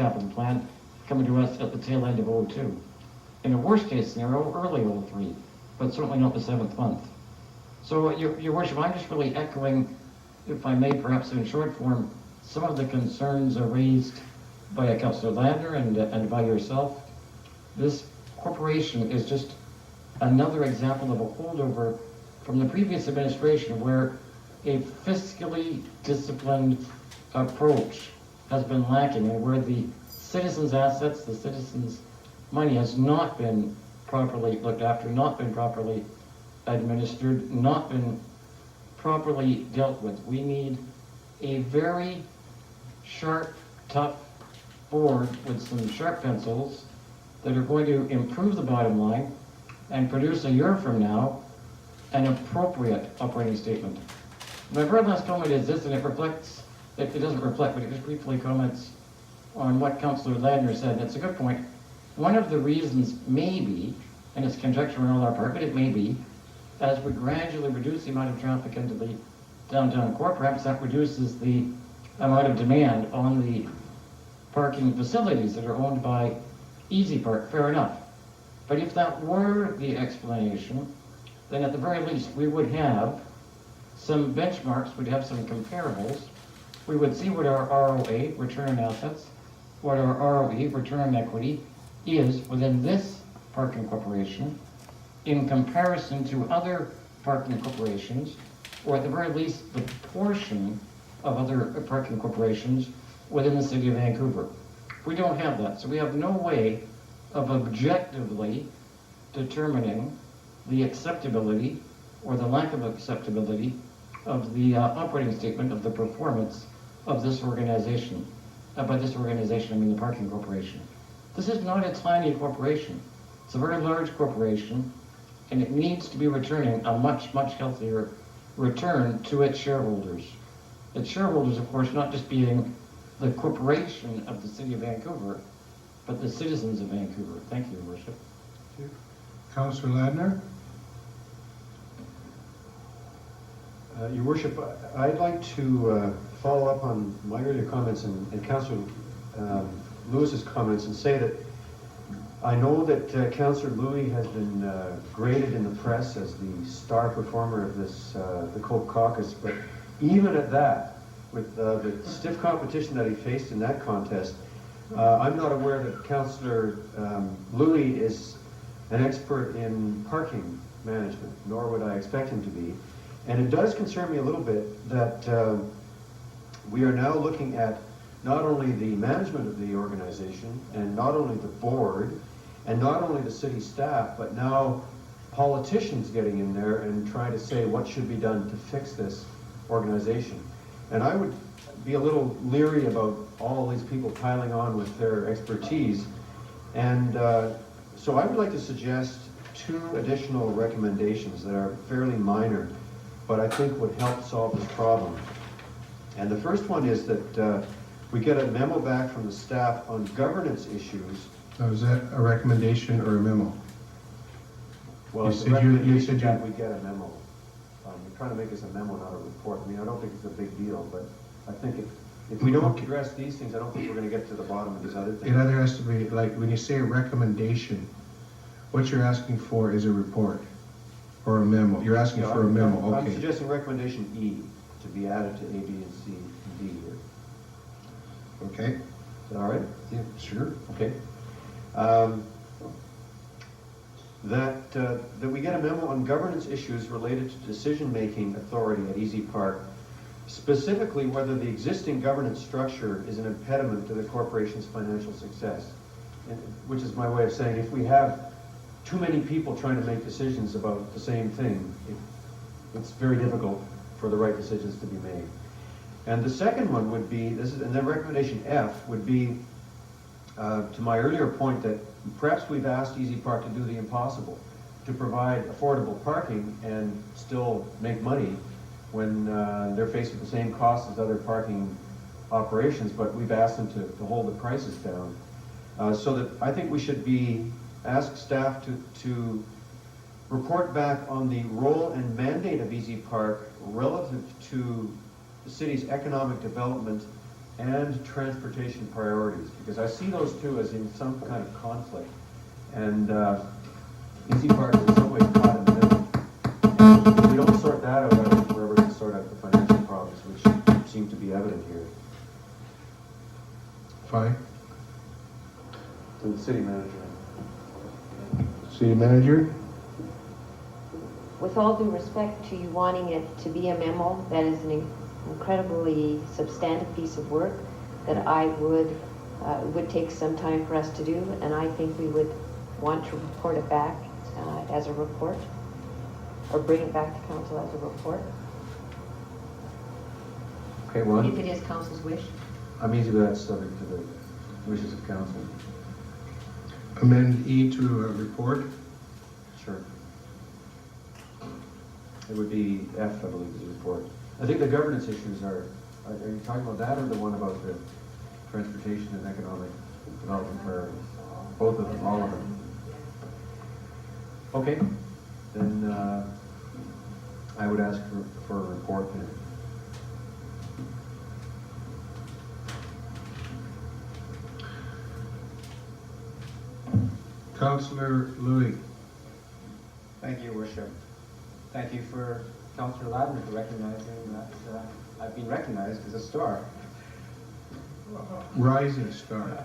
capital plan coming to us at the tail end of '02. In a worst case scenario, early '03, but certainly not the 7th month. So, Your Worship, I'm just really echoing, if I may, perhaps in short form, some of the concerns raised by Councillor Ladner and by yourself. This corporation is just another example of a holdover from the previous administration where a fiscally disciplined approach has been lacking and where the citizens' assets, the citizens' money has not been properly looked after, not been properly administered, not been properly dealt with. We need a very sharp, tough board with some sharp pencils that are going to improve the bottom line and produce a year from now an appropriate operating statement. My very last comment is this, and it doesn't reflect, but it just briefly comments on what Councillor Ladner said, and it's a good point. One of the reasons maybe, and it's conjecture on our part, but it may be, as we gradually reduce the amount of traffic into the downtown core, perhaps that reduces the amount of demand on the parking facilities that are owned by Easy Park. Fair enough. But if that were the explanation, then at the very least we would have some benchmarks, we'd have some comparables. We would see what our ROA, return on assets, what our ROE, return on equity, is within this parking corporation in comparison to other parking corporations, or at the very least the portion of other parking corporations within the city of Vancouver. We don't have that, so we have no way of objectively determining the acceptability or the lack of acceptability of the operating statement of the performance of this organization. By this organization, I mean the parking corporation. This is not a tiny corporation. It's a very large corporation, and it needs to be returning a much, much healthier return to its shareholders. Its shareholders, of course, not just being the corporation of the city of Vancouver, but the citizens of Vancouver. Thank you, Your Worship. Thank you. Councillor Ladner? Your Worship, I'd like to follow up on my earlier comments and Councillor Lewis's comments and say that I know that Councillor Louis has been graded in the press as the star performer of this, the Cope Caucus, but even at that, with the stiff competition that he faced in that contest, I'm not aware that Councillor Louis is an expert in parking management, nor would I expect him to be. And it does concern me a little bit that we are now looking at not only the management of the organization, and not only the board, and not only the city staff, but now politicians getting in there and trying to say what should be done to fix this organization. And I would be a little leery about all these people piling on with their expertise. And so I would like to suggest 2 additional recommendations that are fairly minor, but I think would help solve this problem. And the first one is that we get a memo back from the staff on governance issues. So is that a recommendation or a memo? Well, You it's a said recommendation you- that we get a memo. We're trying to make this a memo, not a report. I mean, I don't think it's a big deal, but I think if we don't address these things, I don't think we're going to get to the bottom of these other things. It either has to be, like, when you say a recommendation, what you're asking for is a report or a memo. You're asking for a memo, I'm okay. suggesting recommendation E to be added to A, B, and C, and D here. Okay, Is that all right? yeah, sure. Okay. That we get a memo on governance issues related to decision-making authority at Easy Park, specifically whether the existing governance structure is an impediment to the corporation's financial success. And, which is my way of saying, if we have too many people trying to make decisions about the same thing, it's very difficult for the right decisions to be made. And the second one would be, and then recommendation F would be, to my earlier point that perhaps we've asked Easy Park to do the impossible, to provide affordable parking and still make money when they're faced with the same costs as other parking operations, but we've asked them to hold the prices down. So that I think we should ask staff to report back on the role and mandate of Easy Park relative to the city's economic development and transportation priorities, because I see those two as in some kind of conflict. And Easy Park is in some ways caught in the middle. And if we don't sort that out, I don't think we're ever going to sort out the financial problems, which seem to be evident here. Fine. To the city manager. City manager? With all due respect to you wanting it to be a memo, that is an incredibly substantive piece of work that I would take some time for us to do, and I think we would want to report it back as a report, or bring it back to council as a report, Okay, well, if it is council's wish. I'm easy with that, subject to the wishes of council. Amend E to a report? Sure. It would be F, I believe, is the report. I think the governance issues are you talking about that or the one about the transportation and economic development priorities? Both of them, all of them. Okay, then I would ask for a report then. Councillor Louis. Thank you, Worship. Thank you for Councillor Ladner for recognizing that I've been recognized as a star. Rising star.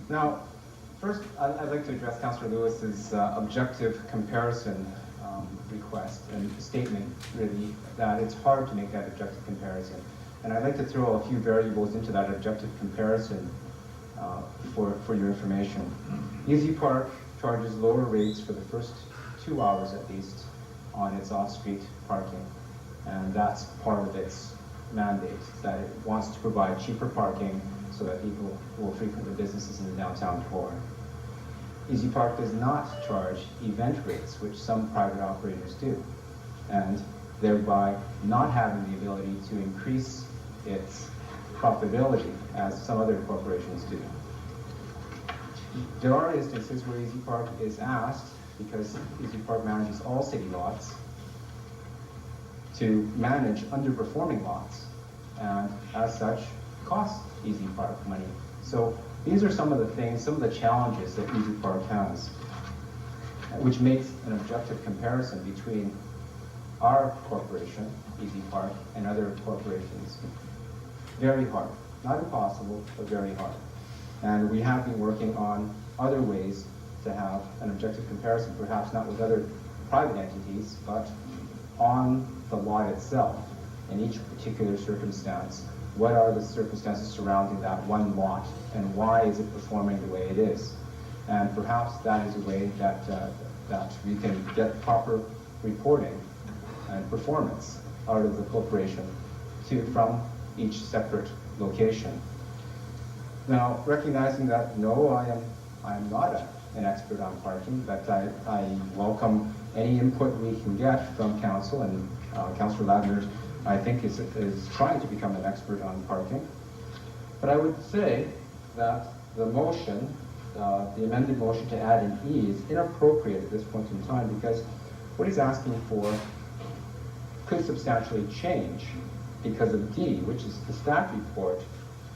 Now, first, I'd like to address Councillor Lewis's objective comparison request and statement, really, that it's hard to make that objective comparison. And I'd like to throw a few variables into that objective comparison for your information. Easy Park charges lower rates for the first 2 hours at least on its off-street parking. And that's part of its mandate, that it wants to provide cheaper parking so that people will frequent the businesses in the downtown core. Easy Park does not charge event rates, which some private operators do, and thereby not having the ability to increase its profitability as some other corporations do. There are instances where Easy Park is asked, because Easy Park manages all city lots, to manage underperforming lots, and as such, costs Easy Park money. So these are some of the things, some of the challenges that Easy Park has, which makes an objective comparison between our corporation, Easy Park, and other corporations very hard. Not impossible, but very hard. And we have been working on other ways to have an objective comparison, perhaps not with other private entities, but on the lot itself, in each particular circumstance. What are the circumstances surrounding that one lot, and why is it performing the way it is? And perhaps that is a way that we can get proper reporting and performance out of the corporation from each separate location. Now, recognizing that, no, I am not an expert on parking, but I welcome any input we can get from council, and Councillor Ladner, I think, is trying to become an expert on parking. But I would say that the motion, the amended motion to add an E, is inappropriate at this point in time, because what he's asking for could substantially change because of D, which is the staff report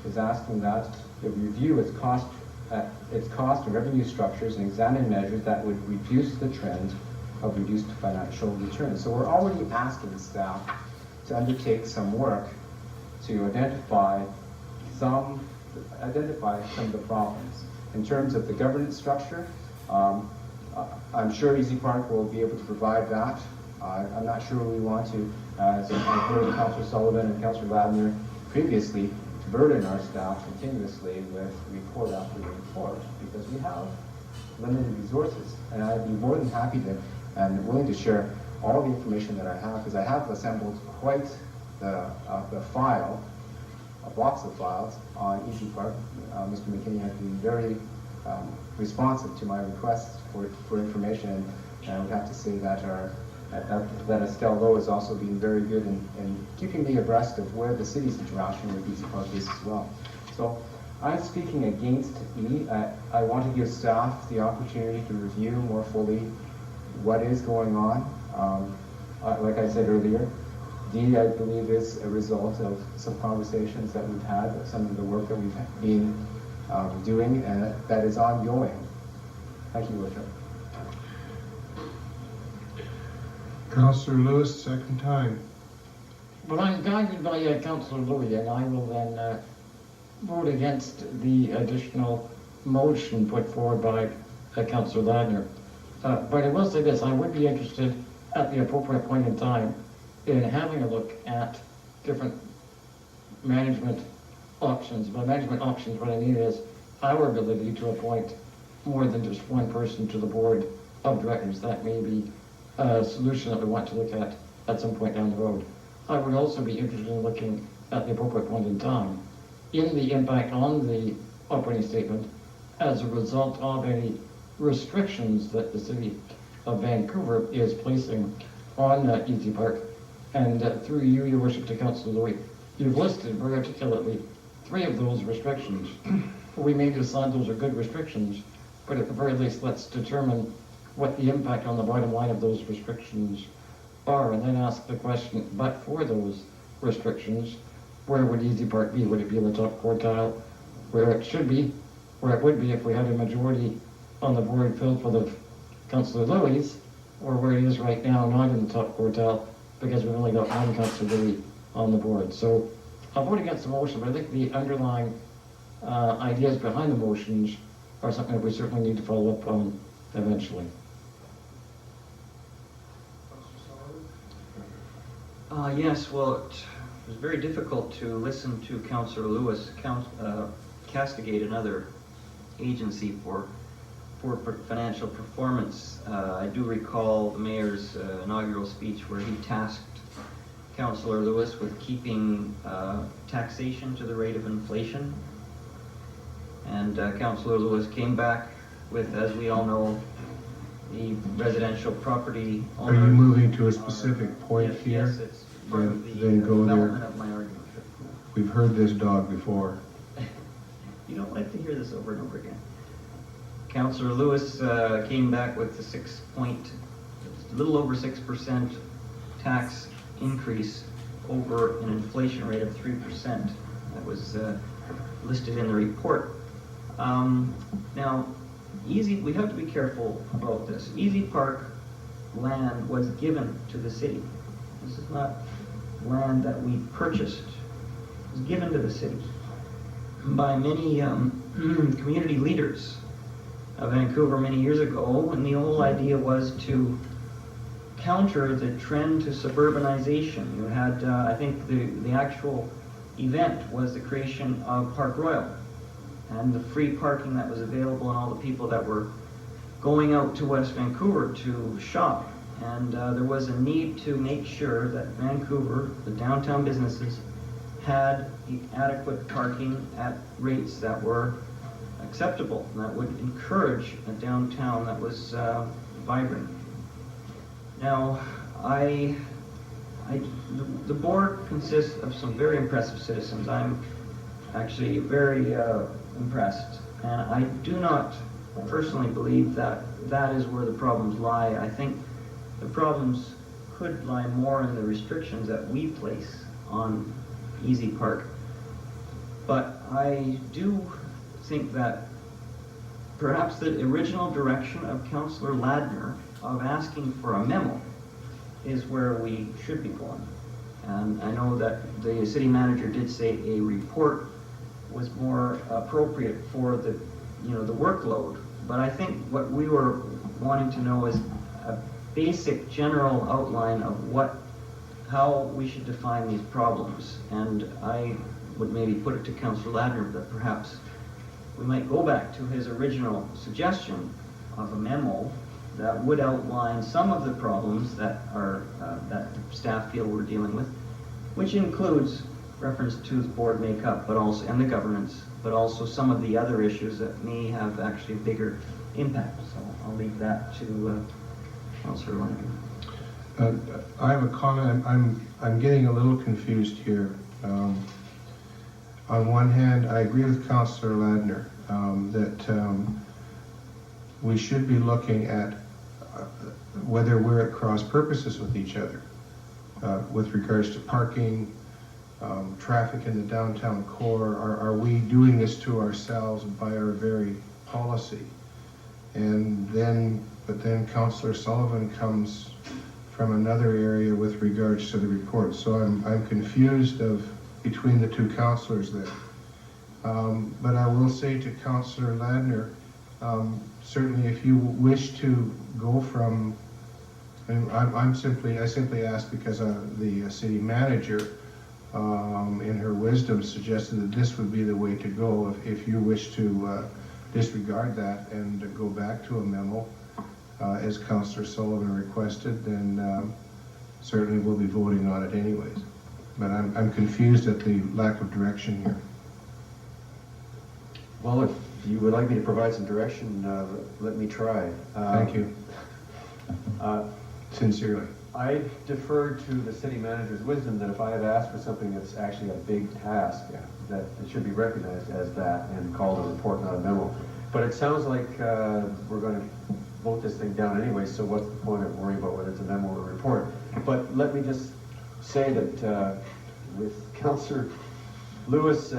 is asking that it review its cost and revenue structures and examine measures that would reduce the trend of reduced financial returns. So we're already asking staff to undertake some work to identify some of the problems. In terms of the governance structure, I'm sure Easy Park will be able to provide that. I'm not sure we want to, as I've heard Councillor Sullivan and Councillor Ladner previously, to burden our staff continuously with report after report, because we have limited resources. And I'd be more than happy to and willing to share all the information that I have, because I have assembled quite the file, a box of files on Easy Park. Mr. McKinney has been very responsive to my requests for information, and I would have to say that that Estelle Lowe has also been very good in keeping me abreast of where the city's interaction with Easy Park is as well. So I'm speaking against E. I want to give staff the opportunity to review more fully what is going on. Like I said earlier, D, I believe, is a result of some conversations that we've had, some of the work that we've been doing, and that is ongoing. Thank you, Your Worship. Councillor Lewis, second time. Well, I'm guided by Councillor Louis, and I will then vote against the additional motion put forward by Councillor Ladner. But I will say this, I would be interested at the appropriate point in time in having a look at different management options. By management options, what I mean is our ability to appoint more than just one person to the board of directors. That may be a solution that we want to look at some point down the road. I would also be interested in looking at the appropriate point in time in the impact on the operating statement as a result of any restrictions that the city of Vancouver is placing on Easy Park. And through you, Your Worship, to Councillor Louis, you've listed very articulately 3 of those restrictions. We may decide those are good restrictions, but at the very least, let's determine what the impact on the bottom line of those restrictions are, and then ask the question, but for those restrictions, where would Easy Park be? Would it be in the top quartile, where it should be, where it would be if we had a majority on the board filled full of Councillor Louis, or where it is right now, not in the top quartile, because we've only got one Councillor Louis on the board. So I'll vote against the motion, but I think the underlying ideas behind the motions are something that we certainly need to follow up on eventually. Yes, well, it was very difficult to listen to Councillor Lewis castigate another agency for poor financial performance. I do recall the mayor's inaugural speech where he tasked Councillor Lewis with keeping taxation to the rate of inflation. And Councillor Lewis came back with, as we all know, the residential property owner. Are you moving to a specific point Yes, here? yes, it's part of the Then go there. development of my argument. We've heard this dog before. You don't like to hear this over and over again. Councillor Lewis came back with a little over 6% tax increase over an inflation rate of 3%. That was listed in the report. Now, we have to be careful about this. Easy Park land was given to the city. This is not land that we purchased. It was given to the city by many community leaders of Vancouver many years ago, and the whole idea was to counter the trend to suburbanization. You had, I think the actual event was the creation of Park Royal, and the free parking that was available, and all the people that were going out to West Vancouver to shop. And there was a need to make sure that Vancouver, the downtown businesses, had adequate parking at rates that were acceptable, and that would encourage a downtown that was vibrant. Now, the board consists of some very impressive citizens. I'm actually very impressed, and I do not personally believe that that is where the problems lie. I think the problems could lie more in the restrictions that we place on Easy Park. But I do think that perhaps the original direction of Councillor Ladner of asking for a memo is where we should be going. And I know that the city manager did say a report was more appropriate for the workload. But I think what we were wanting to know is a basic general outline of how we should define these problems. And I would maybe put it to Councillor Ladner that perhaps we might go back to his original suggestion of a memo that would outline some of the problems that that the staff feel we're dealing with, which includes reference to the board makeup, but also and the governance, but also some of the other issues that may have actually a bigger impact. So I'll leave that to Councillor Ladner. I have a comment. I'm getting a little confused here. On one hand, I agree with Councillor Ladner that we should be looking at whether we're at cross purposes with each other. with regards to parking, traffic in the downtown core? Are we doing this to ourselves by our very policy? But then Councillor Sullivan comes from another area with regards to the report. So I'm confused between the two councillors there. But I will say to Councillor Ladner, certainly if you wish to go from, and I simply ask because the city manager, in her wisdom, suggested that this would be the way to go. If you wish to disregard that and go back to a memo, as Councillor Sullivan requested, then certainly we'll be voting on it anyways. But I'm confused at the lack of direction here. Well, if you would like me to provide some direction, let me try. Thank you. Sincerely. I defer to the city manager's wisdom that if I have asked for something that's actually a big task, that it should be recognized as that and called a report, not a memo. But it sounds like we're going to vote this thing down anyway, so what's the point of worrying about whether it's a memo or a report? But let me just say that with Councillor Lewis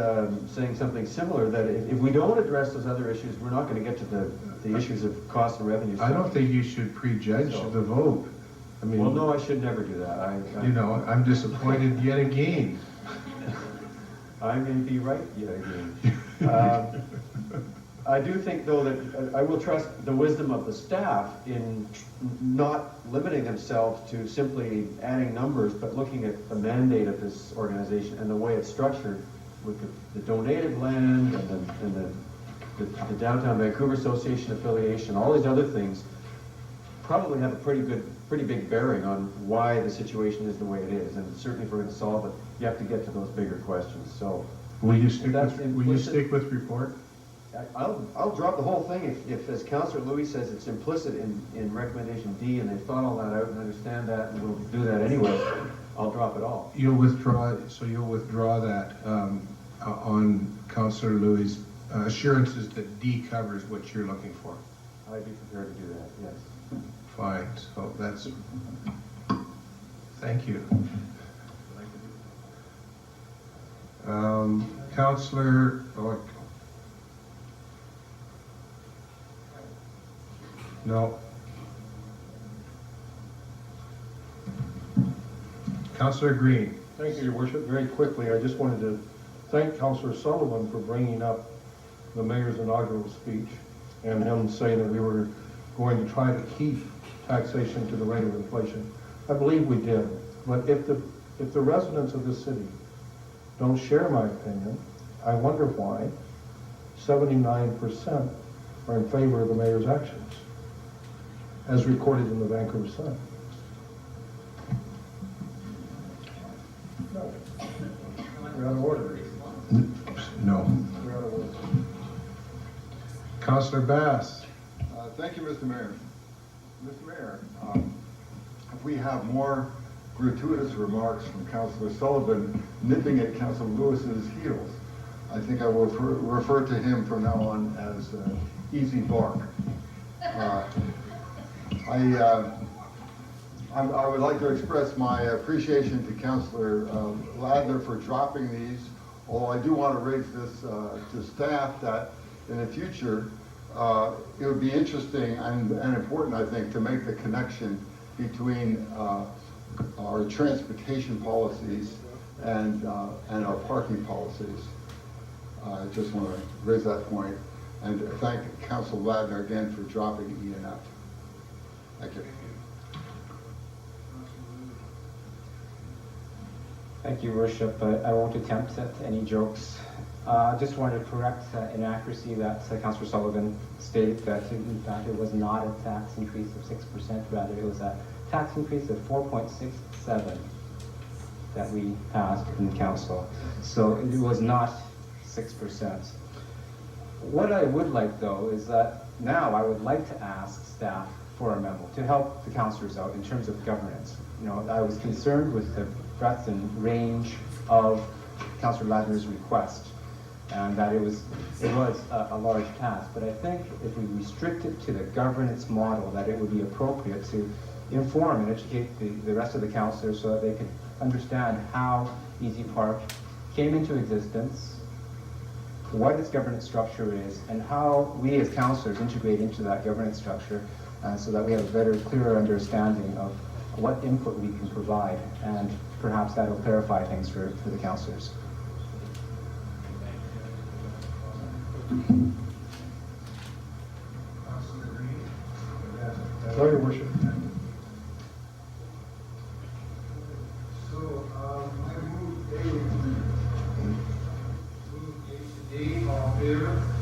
saying something similar, that if we don't address those other issues, we're not going to get to the issues of cost and revenue. I don't think you should prejudge the vote. I mean, well, no, I should never do that. I'm disappointed yet again. I may be right yet again. I do think, though, that I will trust the wisdom of the staff in not limiting themselves to simply adding numbers, but looking at the mandate of this organization and the way it's structured with the donated land and the Downtown Vancouver Association affiliation, all these other things probably have a pretty big bearing on why the situation is the way it is. And certainly if we're going to solve it, you have to get to those bigger questions. So will you stick with report? I'll drop the whole thing if as Councillor Louis says, it's implicit in recommendation D and they've thought all that out and understand that and we'll do that anyway. I'll drop it all. You'll withdraw that on Councillor Louis' assurances that D covers what you're looking for. I'd be prepared to do that, yes. Fine, so that's, thank you. Councillor, no. Councillor Green. Thank you, Your Worship. Very quickly, I just wanted to thank Councillor Sullivan for bringing up the mayor's inaugural speech and him saying that we were going to try to keep taxation to the rate of inflation. I believe we did, but if the residents of this city don't share my opinion, I wonder why 79% are in favor of the mayor's actions, as recorded in the Vancouver Sun. No. You're out of order. No. You're out of order. Councillor Bass. Thank you, Mr. Mayor. Mr. Mayor, if we have more gratuitous remarks from Councillor Sullivan nipping at Councillor Lewis's heels, I think I will refer to him from now on as Easy Bark. I would like to express my appreciation to Councillor Ladner for dropping these, although I do want to raise this to staff that in the future it would be interesting and important, I think, to make the connection between our transportation policies and our parking policies. I just want to raise that point and thank Councillor Ladner again for dropping E and F. Thank you. Thank you, Worship. I won't attempt at any jokes. Just wanted to correct inaccuracy that Councillor Sullivan stated that in fact it was not a tax increase of 6%, rather it was a tax increase of 4.67 that we passed in the council. So it was not 6%. What I would like though is that now I would like to ask staff for a memo to help the councillors out in terms of governance. You know, I was concerned with the breadth and range of Councillor Ladner's request, and that it was a large task. But I think if we restrict it to the governance model, that it would be appropriate to inform and educate the rest of the councillors so that they can understand how Easy Park came into existence, what its governance structure is, and how we as councillors integrate into that governance structure so that we have a better, clearer understanding of what input we can provide, and perhaps that'll clarify things for the councillors. No, Your Worship. So, I move A. Move A, all in favor?